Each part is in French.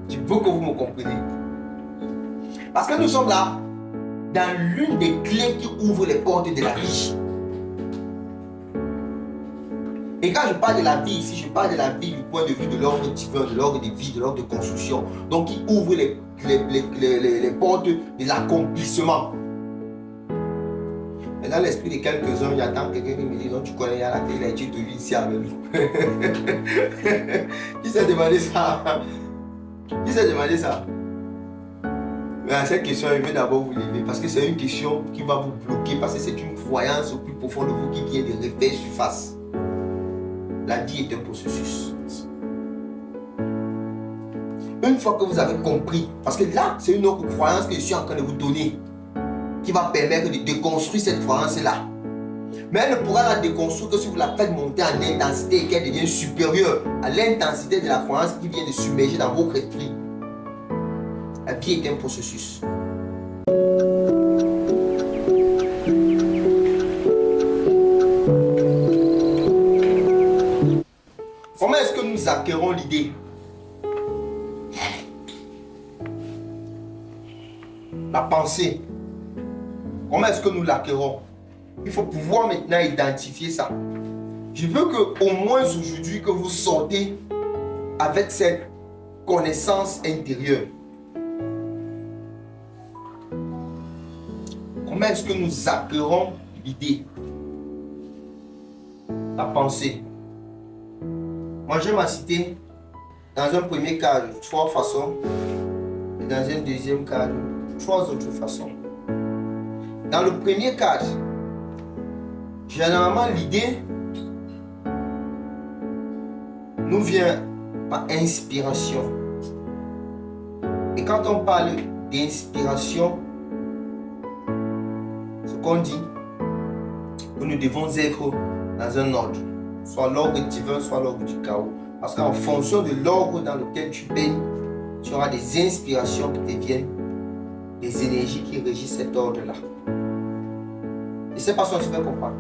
Je veux que vous me compreniez. Parce que nous sommes là dans l'une des clés qui ouvre les portes de la vie. Et quand je parle de la vie ici, je parle de la vie du point de vue de l'ordre divin, de l'ordre de vie, de l'ordre de construction. Donc qui ouvre les portes de l'accomplissement. Et dans l'esprit de quelques-uns, j'attends quelqu'un qui me dit non, tu connais, il y a la télé, tu te vis ici avec nous. Qui s'est demandé ça? Qui s'est demandé ça? Mais à cette question, je vais d'abord vous lever parce que c'est une question qui va vous bloquer parce que c'est une croyance au plus profond de vous qui vient de refaire surface. La vie est un processus. Une fois que vous avez compris, parce que là, c'est une autre croyance que je suis en train de vous donner qui va permettre de déconstruire cette croyance-là. Mais elle ne pourra la déconstruire que si vous la faites monter en intensité et qu'elle devient supérieure à l'intensité de la croyance qui vient de submerger dans votre esprit. La vie est un processus. Comment est-ce que nous acquérons l'idée? La pensée. Comment est-ce que nous l'acquérons? Il faut pouvoir maintenant identifier ça. Je veux que au moins aujourd'hui que vous sortez avec cette connaissance intérieure. Comment est-ce que nous acquérons l'idée? La pensée. Moi, je m'en citer dans un premier cadre 3 façons et dans un deuxième cadre 3 autres façons. Dans le premier cadre, généralement l'idée nous vient par inspiration. Et quand on parle d'inspiration, ce qu'on dit, que nous devons être dans un ordre. Soit l'ordre divin, soit l'ordre du chaos. Parce qu'en fonction de l'ordre dans lequel tu baignes, tu auras des inspirations qui te viennent, des énergies qui régissent cet ordre-là. Et c'est pas ça que je vais comprendre.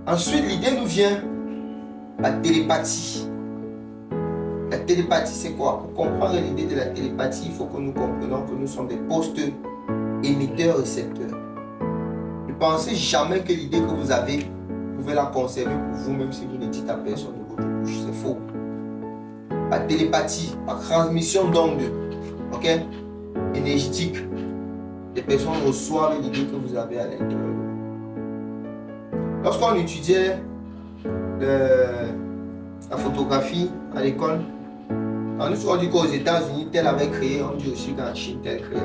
Ensuite, l'idée nous vient la télépathie. La télépathie, c'est quoi? Pour comprendre l'idée de la télépathie, il faut que nous comprenions que nous sommes des postes émetteurs-récepteurs. Ne pensez jamais que l'idée que vous avez, vous pouvez la conserver pour vous, même si vous ne dites à personne de votre bouche. C'est faux. La télépathie, la transmission d'ondes, ok, énergétique, les personnes reçoivent l'idée que vous avez à l'intérieur. Lorsqu'on étudiait la photographie à l'école, quand on dit qu'aux États-Unis, tel avait créé, on dit aussi qu'en Chine, tel créé.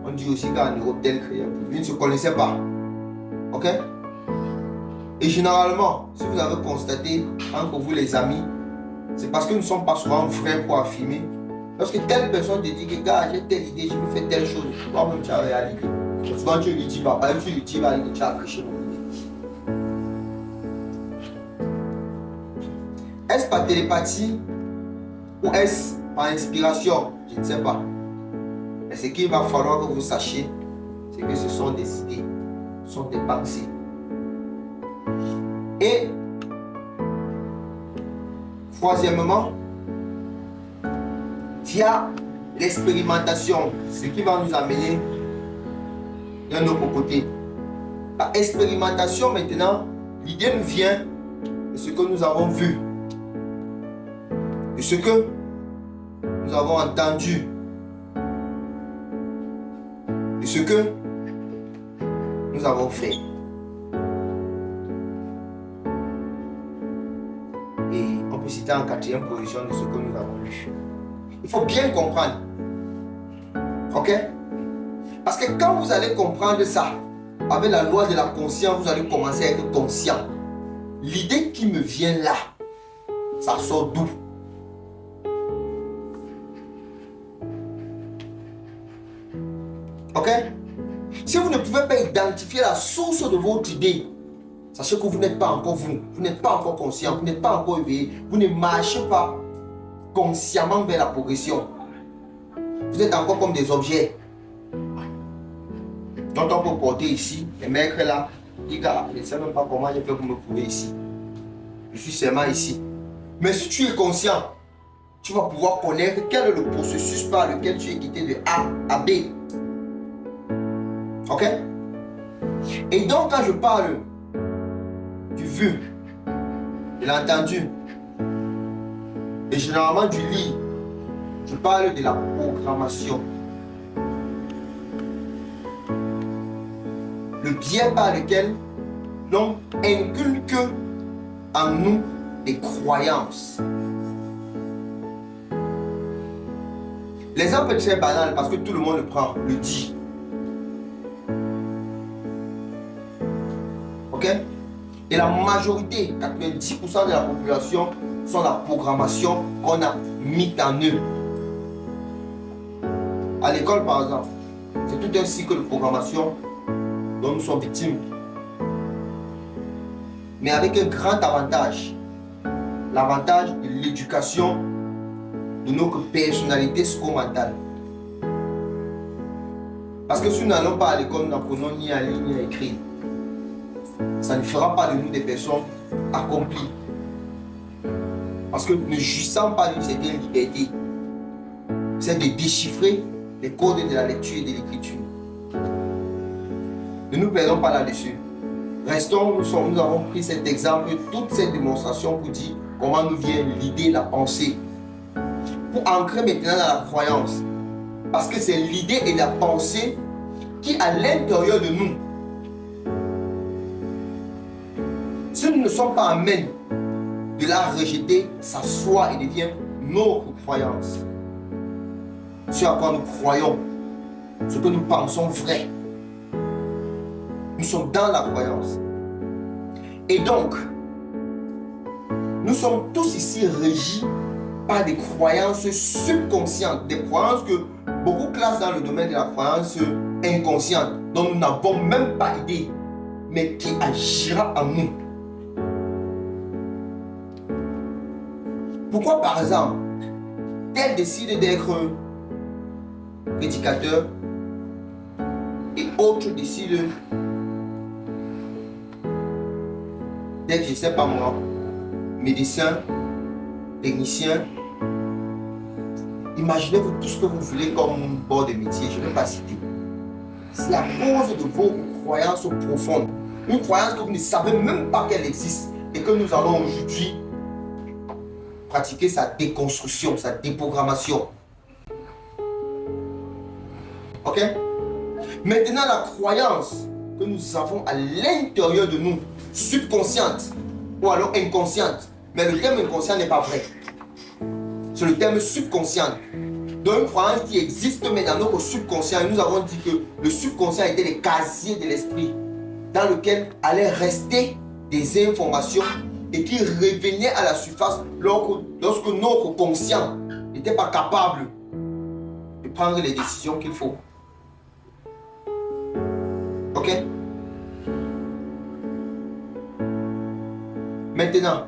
On dit aussi qu'en Europe, tel créé. Ils ne se connaissaient pas. Ok? Et généralement, si vous avez constaté entre vous les amis, c'est parce que nous ne sommes pas souvent vrais pour affirmer. Lorsque telle personne te dit que gars, j'ai telle idée, je veux faire telle chose, toi-même tu as réalisé. Souvent tu lui dis, bah, tu lui dis, bah, tu as prêché mon idée. Est-ce par télépathie ou est-ce par inspiration? Je ne sais pas. Mais ce qu'il va falloir que vous sachiez, c'est que ce sont des idées, ce sont des pensées. Et troisièmement, via l'expérimentation, ce qui va nous amener d'un autre côté. Par expérimentation maintenant, l'idée nous vient de ce que nous avons vu, de ce que nous avons entendu, de ce que nous avons fait. Et on peut citer en quatrième position de ce que nous avons lu. Il faut bien comprendre. Ok? Parce que quand vous allez comprendre ça, avec la loi de la conscience, vous allez commencer à être conscient. L'idée qui me vient là, ça sort d'où? Ok? Si vous ne pouvez pas identifier la source de votre idée, sachez que vous n'êtes pas encore vous. Vous n'êtes pas encore conscient, vous n'êtes pas encore éveillé. Vous ne marchez pas consciemment vers la progression. Vous êtes encore comme des objets dont on peut porter ici. Les mecs là, les gars, je ne sais même pas comment je peux vous me trouver ici. Je suis seulement ici. Mais si tu es conscient, tu vas pouvoir connaître quel est le processus par lequel tu es quitté de A à B. Ok? Et donc, quand je parle du vu, de l'entendu, et généralement du lit, je parle de la programmation. Le biais par lequel l'on inculque en nous des croyances. L'exemple est très banal parce que tout le monde le dit. Ok? Et la majorité, 90% de la population, sont la programmation qu'on a mis en eux. À l'école, par exemple, c'est tout un cycle de programmation dont nous sommes victimes. Mais avec un grand avantage, l'avantage de l'éducation de notre personnalité psychomentale. Parce que si nous n'allons pas à l'école, nous n'apprenons ni à lire ni à écrire. Ça ne fera pas de nous des personnes accomplies. Parce que ne jouissant pas d'une certaine liberté, c'est de déchiffrer les codes de la lecture et de l'écriture. Ne nous perdons pas là-dessus. Restons, nous avons pris cet exemple, toute cette démonstration pour dire comment nous vient l'idée, la pensée. Pour ancrer maintenant dans la croyance. Parce que c'est l'idée et la pensée qui, à l'intérieur de nous, si nous ne sommes pas amènes de la rejeter, s'assoit et devient notre croyance. Ce à quoi nous croyons, ce que nous pensons vrai. Nous sommes dans la croyance. Et donc, nous sommes tous ici régis par des croyances subconscientes, des croyances que beaucoup classent dans le domaine de la croyance inconsciente, dont nous n'avons même pas idée, mais qui agira en nous. Pourquoi, par exemple, tel décide d'être prédicateur et autre décide d'être, je ne sais pas moi, médecin, technicien. Imaginez-vous tout ce que vous voulez comme bord de métier, je ne vais pas citer. C'est à cause de vos croyances profondes. Une croyance que vous ne savez même pas qu'elle existe et que nous allons aujourd'hui pratiquer sa déconstruction, sa déprogrammation. Ok? Maintenant, la croyance que nous avons à l'intérieur de nous, subconsciente ou alors inconsciente, mais le terme inconscient n'est pas vrai. C'est le terme subconscient. Donc une croyance qui existe mais dans notre subconscient. Et nous avons dit que le subconscient était le casier de l'esprit dans lequel allaient rester des informations et qui revenaient à la surface lorsque notre conscient n'était pas capable de prendre les décisions qu'il faut. Ok? Maintenant,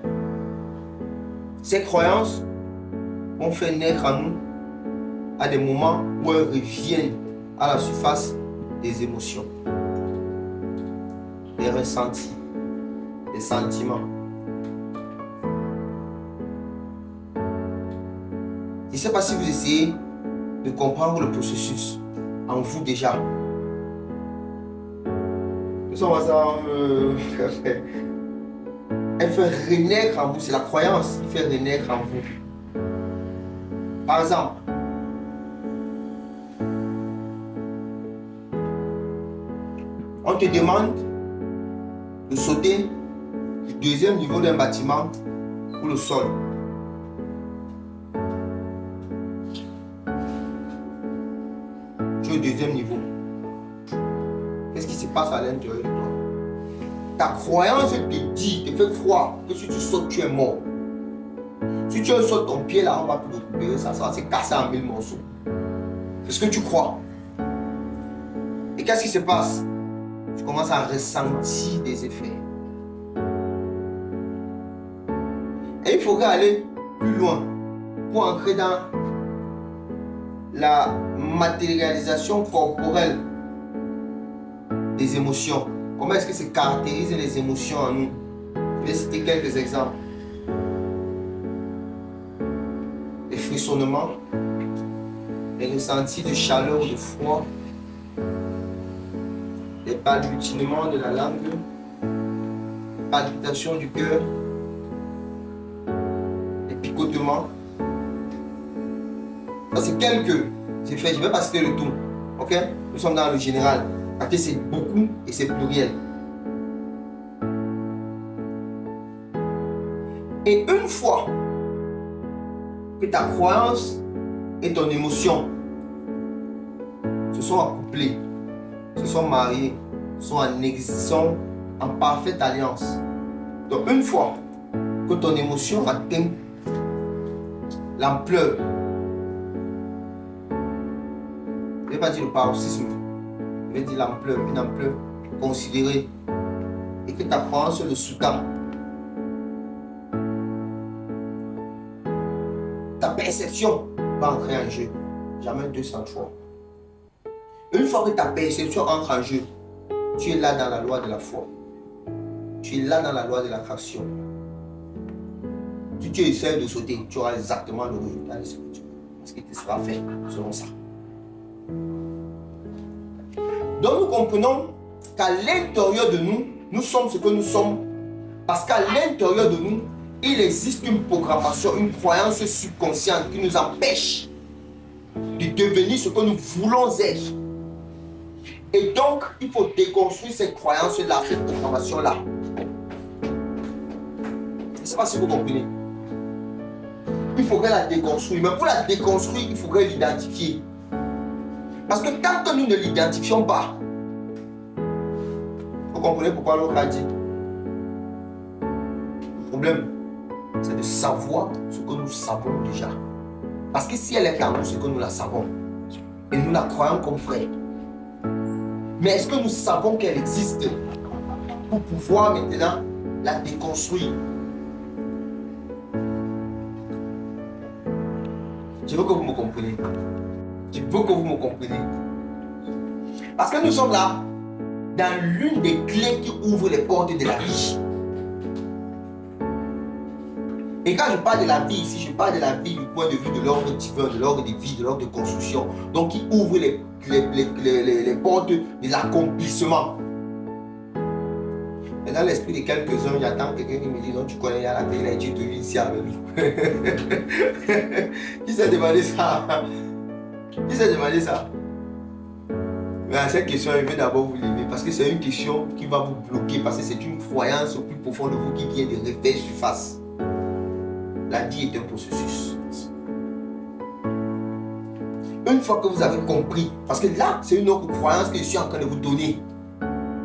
ces croyances ont fait naître en nous à des moments où elles reviennent à la surface des émotions, des ressentis, des sentiments. Je ne sais pas si vous essayez de comprendre le processus en vous déjà. Nous sommes ensemble. Elle fait renaître en vous, c'est la croyance qui fait renaître en vous. Par exemple, on te demande de sauter du deuxième niveau d'un bâtiment ou le sol. Tu es au deuxième niveau. Qu'est-ce qui se passe à l'intérieur de toi? Ta croyance te dit, te fait croire que si tu sautes, tu es mort. Si tu sautes ton pied là, on va plus le récupérer, ça va se casser en 1000 morceaux. C'est ce que tu crois. Et qu'est-ce qui se passe? Tu commences à ressentir des effets. Et il faudrait aller plus loin pour entrer dans la matérialisation corporelle des émotions. Comment est-ce que se caractérisent les émotions en nous? Je vais citer quelques exemples. frissonnements, les ressentis de chaleur ou de froid, les balbutiements de la langue, les palpitations du cœur, les picotements. Ça, c'est quelques effets. Je ne vais pas citer le tout. Ok? Nous sommes dans le général. Parce que c'est beaucoup et c'est pluriel. Et une fois que ta croyance et ton émotion se sont accouplées, se sont mariées, sont en parfaite alliance. Donc une fois que ton émotion atteint l'ampleur, je ne vais pas dire le paroxysme, je vais dire l'ampleur, une ampleur considérée, et que ta croyance le sous-tend, ta perception va entrer en jeu. Jamais 203. Une fois que ta perception entre en jeu, tu es là dans la loi de la foi. Tu es là dans la loi de l'attraction. Si tu essaies de sauter, tu auras exactement le résultat de ce que tu veux. Ce qui te sera fait selon ça. Donc nous comprenons qu'à l'intérieur de nous, nous sommes ce que nous sommes. Parce qu'à l'intérieur de nous, il existe une programmation, une croyance subconsciente qui nous empêche de devenir ce que nous voulons être. Et donc, il faut déconstruire cette croyance-là, cette programmation-là. Je ne sais pas si vous comprenez. Il faudrait la déconstruire. Mais pour la déconstruire, il faudrait l'identifier. Parce que tant que nous ne l'identifions pas, vous comprenez pourquoi l'autre a dit. Le problème, c'est de savoir ce que nous savons déjà. Parce que si elle est en nous, c'est que nous la savons. Et nous la croyons comme vraie. Mais est-ce que nous savons qu'elle existe pour pouvoir maintenant la déconstruire? Je veux que vous me compreniez. Je veux que vous me compreniez. Parce que nous sommes là dans l'une des clés qui ouvre les portes de la vie. Et quand je parle de la vie ici, je parle de la vie du point de vue de l'ordre divin, de l'ordre de vie, de l'ordre de construction. Donc qui ouvre les portes de l'accomplissement. Et dans l'esprit de quelques-uns, j'attends quelqu'un qui me dit, non, tu connais, il y a la paix, il a été tenu ici avec nous. Qui s'est demandé ça? Qui s'est demandé ça? Mais à cette question, je vais d'abord vous lever parce que c'est une question qui va vous bloquer parce que c'est une croyance au plus profond de vous qui vient de refaire surface. La vie est un processus. Une fois que vous avez compris, parce que là, c'est une autre croyance que je suis en train de vous donner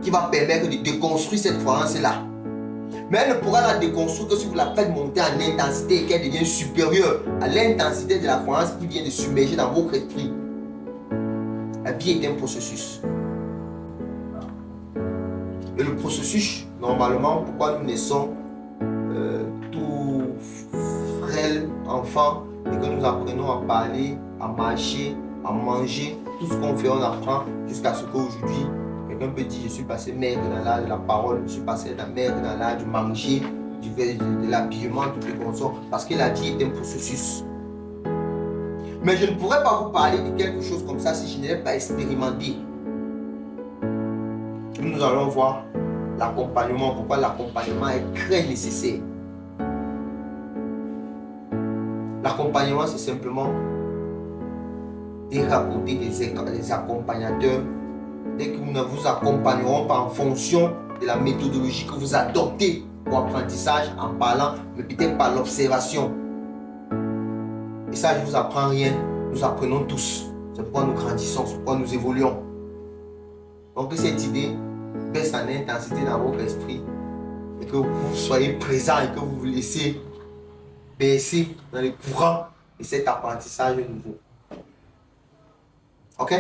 qui va permettre de déconstruire cette croyance-là. Mais elle ne pourra la déconstruire que si vous la faites monter en intensité et qu'elle devient supérieure à l'intensité de la croyance qui vient de submerger dans votre esprit. La vie est un processus. Et le processus, normalement, pourquoi nous naissons tout frêles, enfants, et que nous apprenons à parler, à marcher, à manger, tout ce qu'on fait, on apprend jusqu'à ce qu'aujourd'hui, quelqu'un peut dire, je suis passé maigre dans l'âge de la parole, je suis passé maigre dans l'âge du manger, de l'habillement, tout le consort, parce que la vie est un processus. Mais je ne pourrais pas vous parler de quelque chose comme ça si je ne l'ai pas expérimenté. Nous allons voir l'accompagnement, pourquoi l'accompagnement est très nécessaire. L'accompagnement, c'est simplement des rapporter des accompagnateurs, dès que nous ne vous accompagnerons pas en fonction de la méthodologie que vous adoptez pour apprentissage en parlant, mais peut-être par l'observation. Et ça, je ne vous apprends rien, nous apprenons tous. C'est pourquoi nous grandissons, c'est pourquoi nous évoluons. Donc que cette idée baisse en intensité dans votre esprit et que vous soyez présent et que vous vous laissez baisser dans les courants de cet apprentissage nouveau. Ok?